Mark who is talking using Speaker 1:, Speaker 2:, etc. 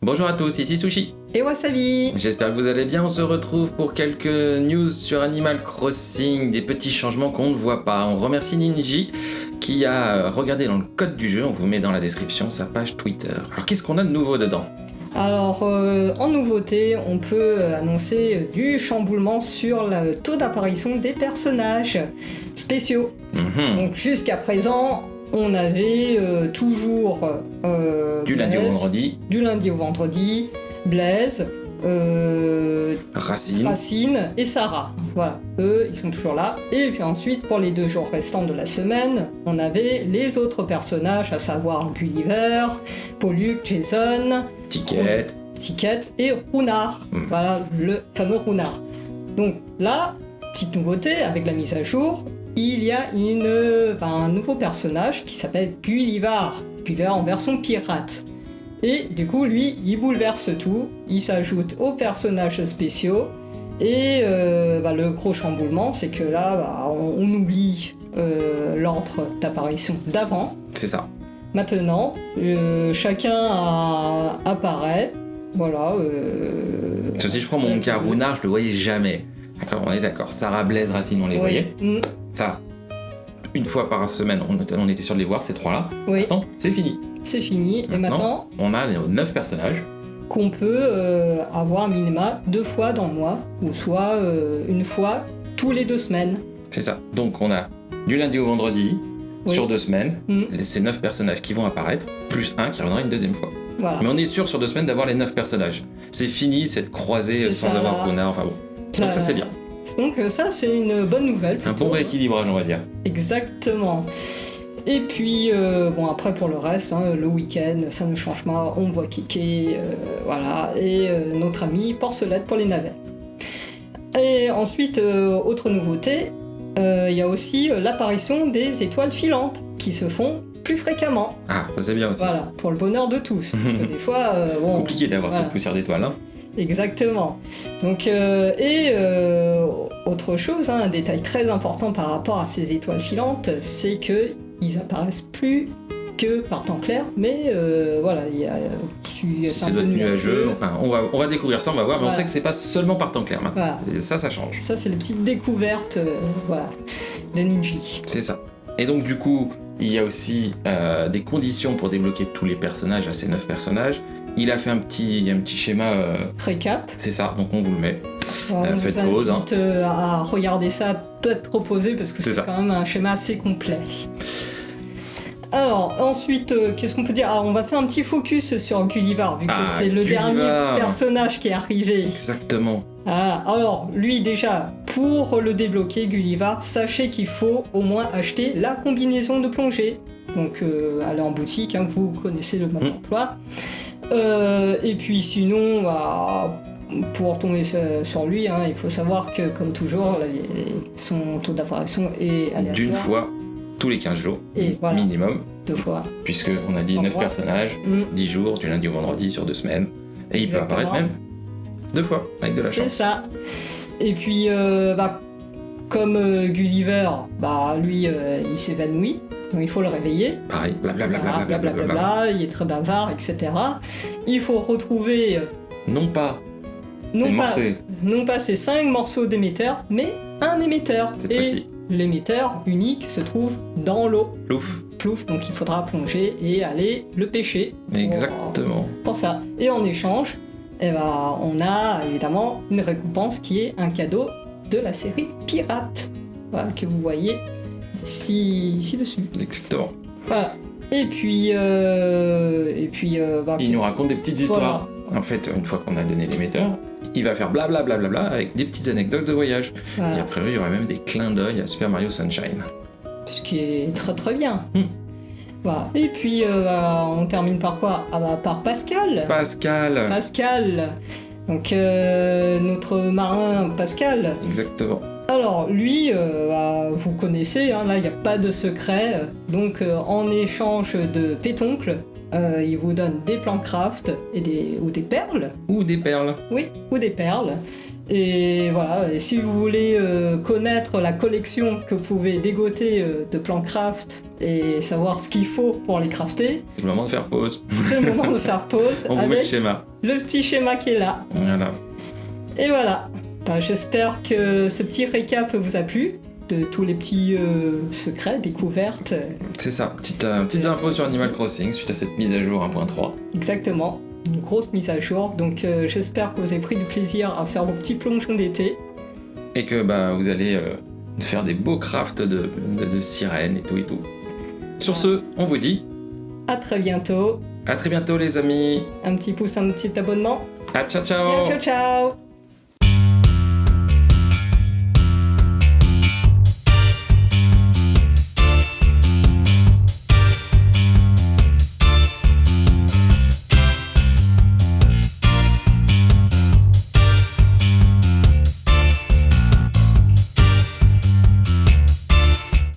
Speaker 1: Bonjour à tous, ici Sushi.
Speaker 2: Et Wasabi.
Speaker 1: J'espère que vous allez bien, on se retrouve pour quelques news sur Animal Crossing, des petits changements qu'on ne voit pas. On remercie Ninji qui a regardé dans le code du jeu, on vous met dans la description sa page Twitter. Alors qu'est-ce qu'on a de nouveau dedans ?
Speaker 2: Alors, en nouveauté, on peut annoncer du chamboulement sur le taux d'apparition des personnages spéciaux. Donc jusqu'à présent, on avait toujours
Speaker 1: du lundi au vendredi.
Speaker 2: Du lundi au vendredi, Blaise, Racine et Sarah. Voilà, eux, ils sont toujours là. Et puis ensuite, pour les 2 jours restants de la semaine, on avait les autres personnages, à savoir Gulliver, Pollux, Jason, Ticket et Runard. Voilà, le fameux Runard. Donc là, petite nouveauté, avec la mise à jour, il y a un nouveau personnage qui s'appelle Gulliver en version pirate. Et du coup, lui, il bouleverse tout, il s'ajoute aux personnages spéciaux, et le gros chamboulement, c'est que là, on oublie l'ordre d'apparition d'avant.
Speaker 1: C'est ça.
Speaker 2: Maintenant, chacun apparaît, voilà.
Speaker 1: Si je prends mon cas Runard, je le voyais jamais. D'accord, on est d'accord. Sarah, Blaise, Racine, on les voyait. Ça, une fois par semaine, on était sûr de les voir, ces 3-là.
Speaker 2: Oui.
Speaker 1: Maintenant, c'est fini.
Speaker 2: C'est fini, et maintenant,
Speaker 1: on a 9 personnages.
Speaker 2: Qu'on peut avoir un minima 2 fois dans le mois, ou soit une fois tous les 2 semaines.
Speaker 1: C'est ça. Donc on a du lundi au vendredi, sur 2 semaines, ces 9 personnages qui vont apparaître, plus un qui reviendra une deuxième fois.
Speaker 2: Voilà.
Speaker 1: Mais on est sûr sur 2 semaines d'avoir les 9 personnages. C'est fini cette croisée sans avoir Runard, enfin bon. Donc ça c'est bien.
Speaker 2: Donc ça c'est une bonne nouvelle.
Speaker 1: Un bon rééquilibrage on va dire.
Speaker 2: Exactement. Et puis, après pour le reste, le week-end, ça ne change pas, on voit Kiki, voilà, et notre ami Porcelette pour les navets. Et ensuite, autre nouveauté, il y a aussi l'apparition des étoiles filantes qui se font plus fréquemment.
Speaker 1: Ah, ça c'est bien aussi.
Speaker 2: Voilà, pour le bonheur de tous. Parce que des fois,
Speaker 1: compliqué d'avoir cette poussière d'étoiles, hein.
Speaker 2: Exactement. Donc, autre chose, un détail très important par rapport à ces étoiles filantes, c'est que ils apparaissent plus que par temps clair, mais
Speaker 1: c'est notre nuageux. Enfin, on va découvrir ça, on va voir, mais on sait que c'est pas seulement par temps clair maintenant. Voilà. Et ça change.
Speaker 2: Ça, c'est les petites découvertes, de Ninji.
Speaker 1: C'est ça. Et donc du coup, il y a aussi des conditions pour débloquer tous les personnages, ces 9 personnages. Il a fait un petit schéma
Speaker 2: récap.
Speaker 1: C'est ça, donc on vous le met.
Speaker 2: Faites pause. À regarder ça, peut-être reposer, parce que c'est quand même un schéma assez complet. Alors, ensuite, qu'est-ce qu'on peut dire ? On va faire un petit focus sur Gulliver, vu que c'est le dernier personnage qui est arrivé.
Speaker 1: Exactement.
Speaker 2: Alors, lui, déjà, pour le débloquer, Gulliver, sachez qu'il faut au moins acheter la combinaison de plongée. Donc, aller en boutique, vous connaissez le mode d'emploi. Et puis sinon, pour tomber sur lui, il faut savoir que, comme toujours, son taux d'apparition est aléatoire.
Speaker 1: D'une fois tous les 15 jours, minimum.
Speaker 2: 2 fois.
Speaker 1: Puisqu'on a dit 9 personnages, 10 jours, du lundi au vendredi sur 2 semaines. Et il peut apparaître même 2 fois, avec de la chance.
Speaker 2: C'est ça. Et puis, comme Gulliver, lui, il s'évanouit. Donc il faut le réveiller.
Speaker 1: Pareil, blablabla.
Speaker 2: Il est très bavard, etc. Il faut retrouver...
Speaker 1: Non pas
Speaker 2: ces 5 morceaux d'émetteur, mais un émetteur. Et l'émetteur unique se trouve dans l'eau. Plouf, donc il faudra plonger et aller le pêcher.
Speaker 1: Exactement.
Speaker 2: Pour ça. Et en échange, on a évidemment une récompense qui est un cadeau de la série Pirate. Voilà, que vous voyez ci-dessus.
Speaker 1: Exactement.
Speaker 2: Voilà. Et puis,
Speaker 1: il nous raconte des petites histoires. Voilà. En fait, une fois qu'on a donné l'émetteur, il va faire blablabla avec des petites anecdotes de voyage. Voilà. Et après, il y aura même des clins d'œil à Super Mario Sunshine.
Speaker 2: Ce qui est très très bien. Voilà. Et puis, on termine par quoi ? Par Pascal. Donc, notre marin Pascal.
Speaker 1: Exactement.
Speaker 2: Alors, Alors lui, vous connaissez, hein, là il n'y a pas de secret. Donc en échange de pétoncle, il vous donne des plans craft ou des perles.
Speaker 1: Ou des perles.
Speaker 2: Oui, ou des perles. Et voilà, et si vous voulez connaître la collection que vous pouvez dégoter de plans craft et savoir ce qu'il faut pour les crafter,
Speaker 1: C'est le moment de faire pause.
Speaker 2: c'est le moment de faire pause
Speaker 1: On vous met le
Speaker 2: avec
Speaker 1: schéma.
Speaker 2: le petit schéma qui est là.
Speaker 1: Voilà.
Speaker 2: Et voilà. J'espère que ce petit récap vous a plu, de tous les petits secrets, découvertes.
Speaker 1: C'est ça. Petites infos sur Animal Crossing suite à cette mise à jour 1.3.
Speaker 2: Exactement. Une grosse mise à jour. Donc j'espère que vous avez pris du plaisir à faire vos petits plongeons d'été.
Speaker 1: Et que vous allez faire des beaux crafts de sirènes et tout et tout. Sur ce, on vous dit
Speaker 2: À très bientôt.
Speaker 1: à très bientôt les amis.
Speaker 2: Un petit pouce, un petit abonnement.
Speaker 1: À ciao ciao.
Speaker 2: Et ciao ciao.